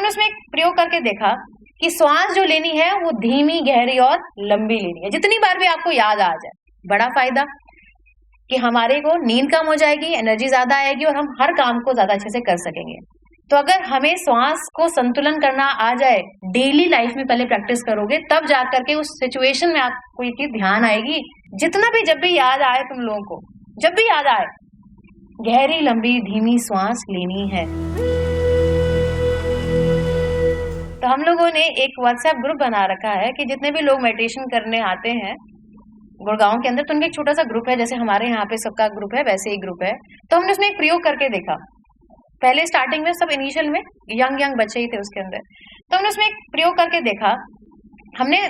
हमने उसमें एक प्रयोग करके देखा कि श्वास जो लेनी है वो धीमी, गहरी और लंबी लेनी है, जितनी बार भी आपको याद आ जाए। बड़ा फायदा कि हमारे को नींद कम हो जाएगी, एनर्जी ज्यादा आएगी और हम हर काम को ज्यादा अच्छे से कर सकेंगे। तो अगर हमें श्वास को संतुलन करना आ जाए, डेली लाइफ में पहले प्रैक्टिस करोगे, तब जाकर के उस सिचुएशन में आपको ये चीज ध्यान आएगी। जितना भी जब भी याद आए तुम लोगों को, जब भी याद आए, गहरी, लंबी, धीमी श्वास लेनी है। तो हम लोगों ने एक व्हाट्सएप ग्रुप बना रखा है कि जितने भी लोग मेडिटेशन करने आते हैं गुड़गांव के अंदर, तो उनका एक छोटा सा ग्रुप है, जैसे हमारे यहाँ पे सबका ग्रुप है वैसे ही ग्रुप है। तो हमने उसमें एक प्रयोग करके देखा। पहले स्टार्टिंग में सब इनिशियल में यंग बच्चे ही थे उसके अंदर, तो हमने उसमें एक प्रयोग करके देखा। हमने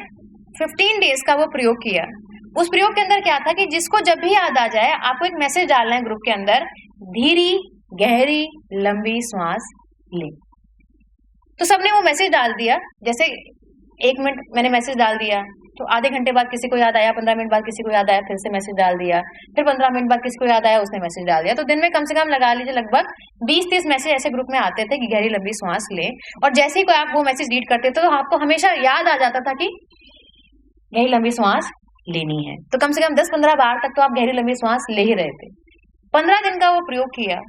15 डेज का वो प्रयोग किया। उस प्रयोग के अंदर क्या था कि जिसको जब भी याद आ जाए आपको एक मैसेज डालना है ग्रुप के अंदर, धीरी, गहरी, लंबी श्वास ले। तो सबने वो मैसेज डाल दिया। जैसे 1 मिनट मैंने मैसेज डाल दिया, तो आधे घंटे बाद किसी को याद आया, 15 मिनट बाद किसी को याद आया, फिर से मैसेज डाल दिया, फिर 15 मिनट बाद किसी को याद आया, उसने मैसेज डाल दिया। तो दिन में कम से कम लगा लीजिए लगभग 20-30 मैसेज ऐसे ग्रुप में आते थे कि गहरी लंबी श्वास ले। और जैसे ही कोई आप वो मैसेज रीड करते थे तो आपको हमेशा याद आ जाता था कि गहरी लंबी श्वास लेनी है। तो कम से कम 10-15 बार तक तो आप गहरी लंबी श्वास ले ही रहे थे। 15 दिन का वो प्रयोग किया।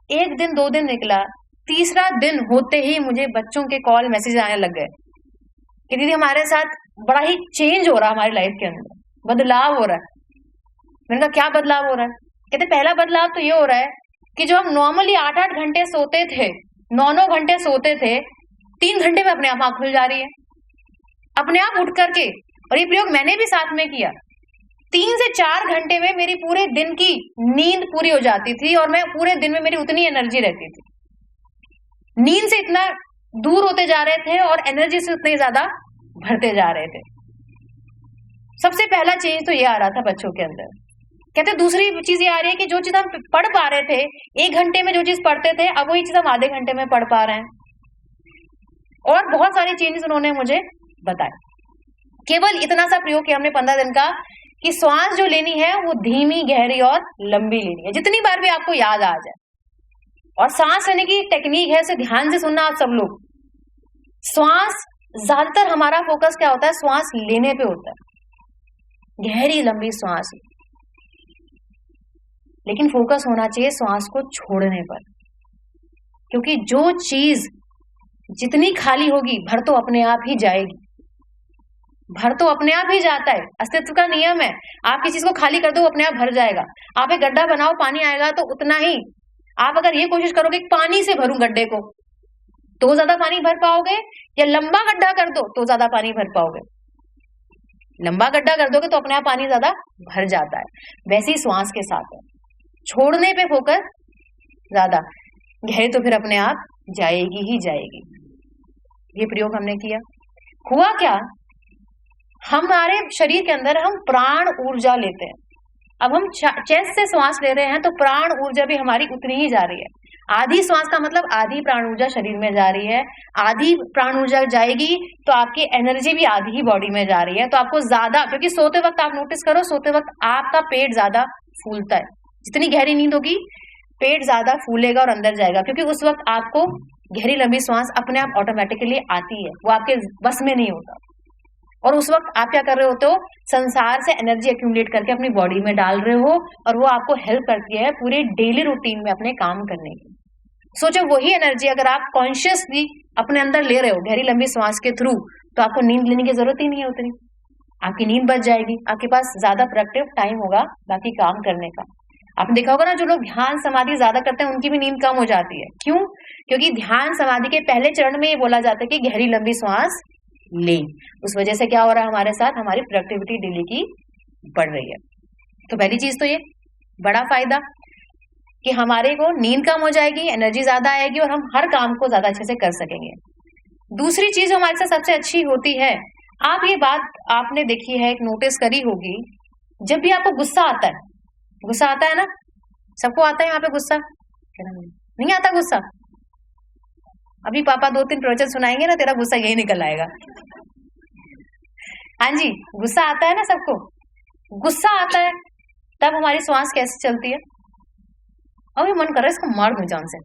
1 दिन 2 दिन निकला, तीसरा दिन होते ही मुझे बच्चों के कॉल मैसेज आने लग गए कि दीदी हमारे साथ बड़ा ही चेंज हो रहा है, हमारी लाइफ के अंदर बदलाव हो रहा है। मैंने कहा क्या बदलाव हो रहा है? कहते पहला बदलाव तो ये हो रहा है कि जो हम नॉर्मली 8-8 घंटे सोते थे, 9-9 घंटे सोते थे, 3 घंटे में अपने आप आंख खुल जा रही है, अपने आप उठ करके। और ये प्रयोग मैंने भी साथ में किया। 3 से 4 घंटे में मेरी पूरे दिन की नींद पूरी हो जाती थी और मैं पूरे दिन में मेरी उतनी एनर्जी रहती थी। नींद से इतना दूर होते जा रहे थे और एनर्जी से उतने ज्यादा भरते जा रहे थे। सबसे पहला चेंज तो ये आ रहा था बच्चों के अंदर। कहते दूसरी चीज ये आ रही है कि जो चीज हम पढ़ पा रहे थे 1 घंटे में, जो चीज पढ़ते थे, अब वही चीज हम आधे घंटे में पढ़ पा रहे हैं। और बहुत सारी चेंजेस उन्होंने मुझे बताए। केवल इतना सा प्रयोग किया हमने 15 दिन का कि श्वास जो लेनी है वो धीमी, गहरी और लंबी लेनी है, जितनी बार भी आपको याद आ जाए। और सांस लेने की टेक्निक है, उसे ध्यान से सुनना आप सब लोग। श्वास, ज्यादातर हमारा फोकस क्या होता है? श्वास लेने पे होता है, गहरी लंबी श्वास। लेकिन फोकस होना चाहिए श्वास को छोड़ने पर, क्योंकि जो चीज जितनी खाली होगी भर तो अपने आप ही जाएगी। भर तो अपने आप ही जाता है, अस्तित्व का नियम है। आप किसी चीज को खाली कर दो अपने आप भर जाएगा। आप एक गड्ढा बनाओ, पानी आएगा तो उतना ही। आप अगर ये कोशिश करोगे पानी से भरूं गड्ढे को तो ज्यादा पानी भर पाओगे, या लंबा गड्ढा कर दो तो ज्यादा पानी भर पाओगे। लंबा गड्ढा कर दोगे तो अपने आप पानी ज्यादा भर जाता है। वैसे ही श्वास के साथ है, छोड़ने पे फोकस ज्यादा, गहरे तो फिर अपने आप जाएगी ही जाएगी। ये प्रयोग हमने किया। हुआ क्या, हमारे शरीर के अंदर हम प्राण ऊर्जा लेते हैं। अब हम चेस्ट से श्वास ले रहे हैं तो प्राण ऊर्जा भी हमारी उतनी ही जा रही है। आधी श्वास का मतलब आधी प्राण ऊर्जा शरीर में जा रही है। आधी प्राण ऊर्जा जाएगी तो आपकी एनर्जी भी आधी ही बॉडी में जा रही है। तो आपको ज्यादा, क्योंकि सोते वक्त आप नोटिस करो, सोते वक्त आपका पेट ज्यादा फूलता है। जितनी गहरी नींद होगी पेट ज्यादा फूलेगा और अंदर जाएगा, क्योंकि उस वक्त आपको गहरी लंबी श्वास अपने आप ऑटोमेटिकली आती है, वो आपके बस में नहीं होता। और उस वक्त आप क्या कर रहे होते हो? संसार से एनर्जी एक्यूमुलेट करके अपनी बॉडी में डाल रहे हो, और वो आपको हेल्प करती है पूरे डेली रूटीन में अपने काम करने की। सोचो वही एनर्जी अगर आप कॉन्शियसली अपने अंदर ले रहे हो गहरी लंबी श्वास के थ्रू, तो आपको नींद लेने की जरूरत ही नहीं है उतनी। आपकी नींद बच जाएगी, आपके पास ज्यादा प्रोडक्टिव टाइम होगा बाकी काम करने का। आपने देखा होगा ना, जो लोग ध्यान समाधि ज्यादा करते हैं उनकी भी नींद कम हो जाती है। क्यों? क्योंकि ध्यान समाधि के पहले चरण में ये बोला जाता है कि गहरी लंबी श्वास ले। उस वजह से क्या हो रहा है हमारे साथ, हमारी प्रोडक्टिविटी डेली की बढ़ रही है। तो पहली चीज तो ये बड़ा फायदा कि हमारे को नींद कम हो जाएगी, एनर्जी ज्यादा आएगी और हम हर काम को ज्यादा अच्छे से कर सकेंगे। दूसरी चीज हमारे साथ सबसे अच्छी होती है, आप ये बात आपने देखी है, एक नोटिस करी होगी, जब भी आपको गुस्सा आता है, गुस्सा आता है ना, सबको आता है यहाँ पे गुस्सा, नहीं आता गुस्सा? अभी पापा 2-3 प्रवचन सुनाएंगे ना, तेरा गुस्सा यही निकल आएगा। हाँ जी, गुस्सा आता है ना सबको। गुस्सा आता है तब हमारी श्वास कैसे चलती है? अभी मन कर रहा है इसको मार दूं जान से,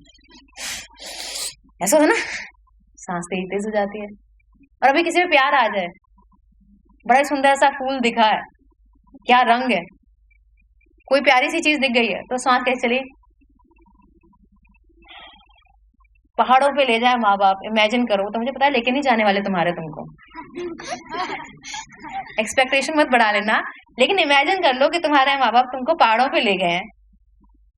ऐसा है ना, सांस तेज तेज हो जाती है। और अभी किसी पे प्यार आ जाए, बड़ा सुंदर सा फूल दिखा है, क्या रंग है, कोई प्यारी सी चीज दिख गई है, तो सांस कैसे चली? पहाड़ों पे ले जाए माँ बाप, इमेजिन करो, तो मुझे पता है लेके नहीं जाने वाले तुम्हारे तुमको। एक्सपेक्टेशन मत बढ़ा लेना, लेकिन इमेजिन कर लो कि तुम्हारे माँ बाप तुमको पहाड़ों पे ले गए हैं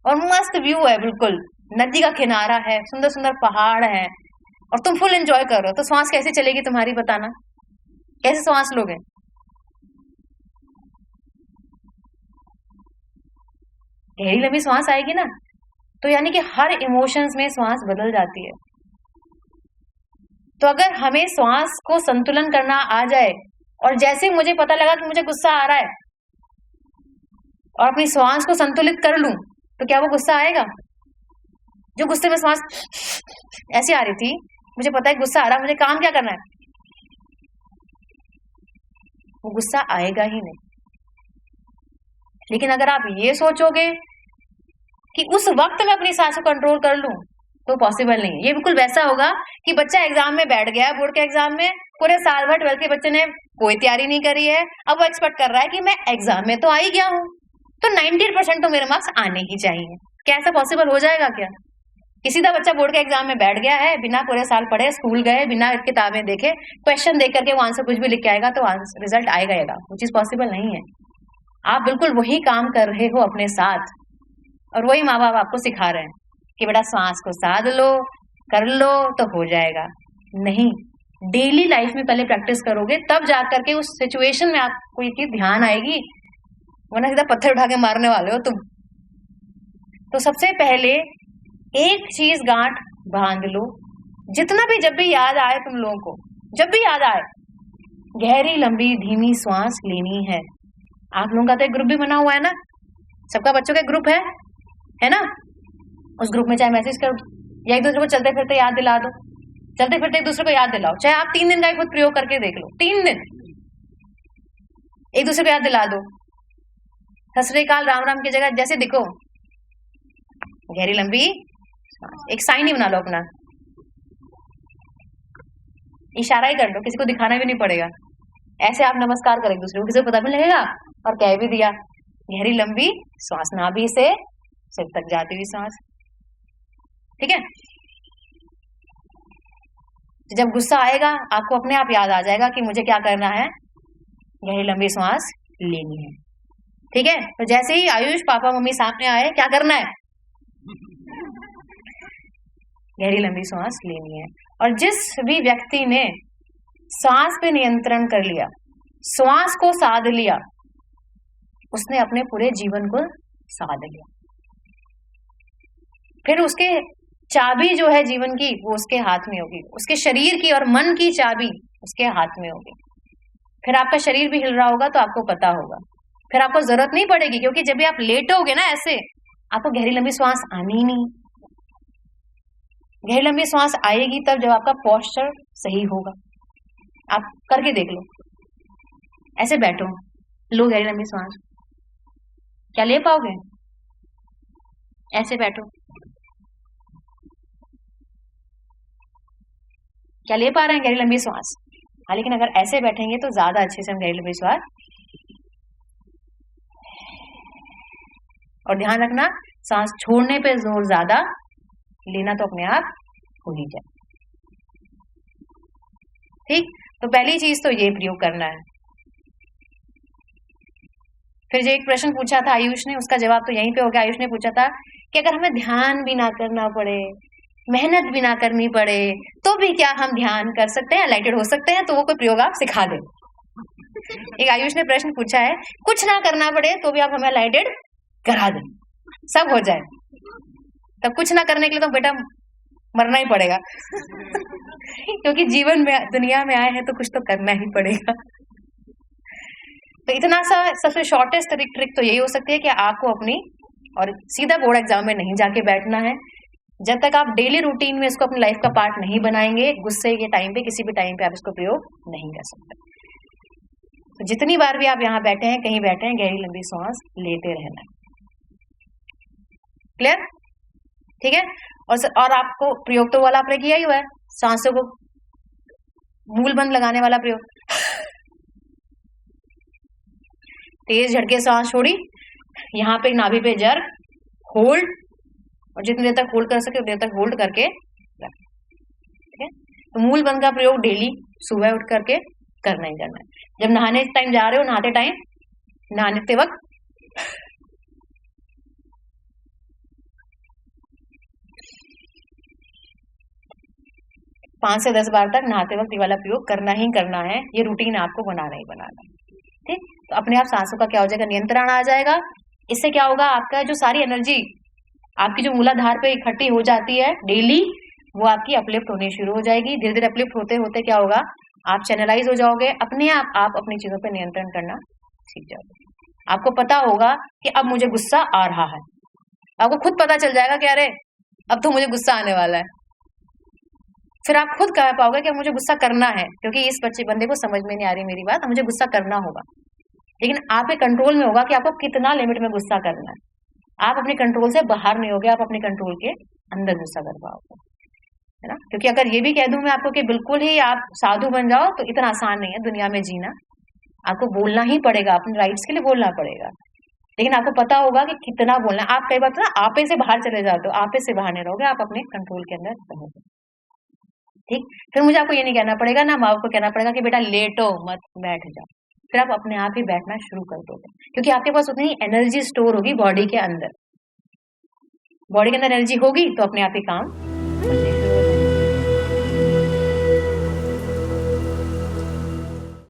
और मस्त व्यू है, बिल्कुल नदी का किनारा है, सुंदर सुंदर पहाड़ है, और तुम फुल एंजॉय कर रहे हो, तो सांस कैसे चलेगी तुम्हारी? बताना, कैसे सांस लोगे? गहरी लंबी सांस आएगी ना, तो यानी कि हर इमोशंस में सांस बदल जाती है। तो अगर हमें सांस को संतुलन करना आ जाए, और जैसे मुझे पता लगा कि मुझे गुस्सा आ रहा है और अपनी सांस को संतुलित कर लूं, तो क्या वो गुस्सा आएगा? जो गुस्से में सांस ऐसी आ रही थी, मुझे पता है गुस्सा आ रहा, मुझे काम क्या करना है, वो गुस्सा आएगा ही नहीं। लेकिन अगर आप ये सोचोगे कि उस वक्त मैं अपनी सांस को कंट्रोल कर लूं, तो पॉसिबल नहीं है। ये बिल्कुल वैसा होगा कि बच्चा एग्जाम में बैठ गया, बोर्ड के एग्जाम में, पूरे साल भर 12th के बच्चे ने कोई तैयारी नहीं करी है, अब वो एक्सपेक्ट कर रहा है कि मैं एग्जाम में तो आ ही गया हूं, तो 90% तो मेरे मार्क्स आने ही चाहिए। क्या ऐसा पॉसिबल हो जाएगा क्या? कि सीधा बच्चा बोर्ड के एग्जाम में बैठ गया है, बिना पूरे साल पढ़े, स्कूल गए, बिना किताबें देखे, क्वेश्चन देख करके वो आंसर कुछ भी लिख के आएगा तो रिजल्ट आएगा? वो चीज पॉसिबल नहीं है। आप बिल्कुल वही काम कर रहे हो अपने साथ, और वही माँ बाप आपको सिखा रहे हैं कि बेटा सांस को साध लो, कर लो तो हो जाएगा। नहीं, डेली लाइफ में पहले प्रैक्टिस करोगे, तब जाकर के उस सिचुएशन में आपको ये चीज ध्यान आएगी, वरना सीधा पत्थर उठा के मारने वाले हो तुम। तो सबसे पहले एक चीज गांठ बांध लो, जितना भी जब भी याद आए तुम लोगों को, जब भी याद आए, गहरी लंबी धीमी सांस लेनी है। आप लोगों का तो एक ग्रुप भी बना हुआ है ना, सबका बच्चों का ग्रुप है ना? उस ग्रुप में चाहे मैसेज करो या एक दूसरे को चलते फिरते याद दिला दो, चलते फिरते एक दूसरे को याद दिलाओ। चाहे आप 3 दिन का खुद प्रयोग करके देख लो, 3 दिन एक दूसरे को याद दिला दो। सत श्री अकाल राम राम की जगह जैसे दिखो, गहरी लंबी एक साइन ही बना लो अपना, इशारा ही कर लो, किसी को दिखाना भी नहीं पड़ेगा। ऐसे आप नमस्कार करें एक दूसरे को, किसी को पता भी लगेगा और कह भी दिया। गहरी लंबी श्वास, नाभि से सिर तक जाती हुई सांस, ठीक है? जब गुस्सा आएगा आपको अपने आप याद आ जाएगा कि मुझे क्या करना है, गहरी लंबी सांस लेनी है, ठीक है? तो जैसे ही आयुष पापा मम्मी सामने आए, क्या करना है? गहरी लंबी सांस लेनी है। और जिस भी व्यक्ति ने सांस पे नियंत्रण कर लिया, श्वास को साध लिया, उसने अपने पूरे जीवन को साध लिया। फिर उसके चाबी जो है जीवन की, वो उसके हाथ में होगी, उसके शरीर की और मन की चाबी उसके हाथ में होगी। फिर आपका शरीर भी हिल रहा होगा तो आपको पता होगा, फिर आपको जरूरत नहीं पड़ेगी, क्योंकि जब भी आप लेटोगे ना ऐसे, आपको गहरी लंबी सांस आनी ही नहीं। गहरी लंबी सांस आएगी तब जब आपका पोस्चर सही होगा। आप करके देख लो, ऐसे बैठो, लो गहरी लंबी सांस, क्या ले पाओगे? ऐसे बैठो, क्या ले पा रहे हैं गहरी लंबी सांस? हाँ, लेकिन अगर ऐसे बैठेंगे तो ज्यादा अच्छे से हम गहरी लंबी सांस। और ध्यान रखना, सांस छोड़ने पे जोर ज्यादा, लेना तो अपने आप हो ही जाए, ठीक? तो पहली चीज तो ये प्रयोग करना है। फिर जो एक प्रश्न पूछा था आयुष ने, उसका जवाब तो यहीं पे हो गया। आयुष ने पूछा था कि अगर हमें ध्यान भी ना करना पड़े, मेहनत भी ना करनी पड़े, तो भी क्या हम ध्यान कर सकते हैं, लाइटेड हो सकते हैं? तो वो कोई प्रयोग आप सिखा दे। एक आयुष ने प्रश्न पूछा है, कुछ ना करना पड़े तो भी आप हमें लाइटेड करा दें, सब हो जाए। तब कुछ ना करने के लिए तो बेटा मरना ही पड़ेगा क्योंकि जीवन में, दुनिया में आए हैं तो कुछ तो करना ही पड़ेगा। तो इतना सा सबसे शॉर्टेस्ट ट्रिक तो यही हो सकती है कि आपको अपनी, और सीधा बोर्ड एग्जाम में नहीं जाके बैठना है, जब तक आप डेली रूटीन में इसको अपनी लाइफ का पार्ट नहीं बनाएंगे, गुस्से के टाइम पे, किसी भी टाइम पे आप इसको प्रयोग नहीं कर सकते। तो जितनी बार भी आप यहाँ बैठे हैं, कहीं बैठे हैं, गहरी लंबी सांस लेते रहना। क्लियर? ठीक है? और आपको प्रयोग तो वाला आपने किया ही हुआ है, सांसों को मूलबंध लगाने वाला प्रयोग। तेज झटके सांस छोड़ी, यहाँ पे नाभि पे जर्क, होल्ड, और जितनी देर तक होल्ड कर सके उतनी देर तक होल्ड करके रख। ठीक है, तो मूलबंध का प्रयोग डेली सुबह उठ करके करना ही करना है। जब नहाने टाइम जा रहे हो, नहाते टाइम, नहाते वक्त 5 से 10 बार तक नहाते वक्त ये वाला प्रयोग करना ही करना है। ये रूटीन आपको बनाना ही बनाना है। ठीक, तो अपने आप सांसों का क्या हो जाएगा, नियंत्रण आ जाएगा। इससे क्या होगा, आपका जो सारी एनर्जी आपकी जो मूलाधार पे इकट्ठी हो जाती है डेली, वो आपकी अपलिफ्ट होनी शुरू हो जाएगी। धीरे धीरे अपलिफ्ट होते होते क्या होगा, आप चैनलाइज हो जाओगे, अपने आप अपनी चीजों पर नियंत्रण करना सीख जाओगे। आपको पता होगा कि अब मुझे गुस्सा आ रहा है, आपको खुद पता चल जाएगा कि अरे अब तो मुझे गुस्सा आने वाला है। फिर आप खुद कह पाओगे कि मुझे गुस्सा करना है, क्योंकि इस बंदे को समझ में नहीं आ रही मेरी बात, मुझे गुस्सा करना होगा। लेकिन आपके कंट्रोल में होगा कि आपको कितना लिमिट में गुस्सा करना है। आप अपने कंट्रोल से बाहर नहीं होगे, आप अपने कंट्रोल के अंदर गुस्सा कर पाओगे, है ना। क्योंकि अगर ये भी कह दूं मैं आपको कि बिल्कुल ही आप साधु बन जाओ, तो इतना आसान नहीं है दुनिया में जीना। आपको बोलना ही पड़ेगा, अपने राइट्स के लिए बोलना पड़ेगा। लेकिन आपको पता होगा कि कितना बोलना। आप कई बार ना आपे से बाहर चले जाते हो, आपे से बाहर नहीं रहोगे, आप अपने कंट्रोल के अंदर रहोगे। ठीक, फिर मुझे आपको ये नहीं कहना पड़ेगा ना, माँ को कहना पड़ेगा कि बेटा लेटो मत, बैठ जाओ। फिर आप अपने आप ही बैठना शुरू कर दोगे, क्योंकि आपके पास उतनी एनर्जी स्टोर होगी बॉडी के अंदर। बॉडी के अंदर एनर्जी होगी तो अपने आप ही काम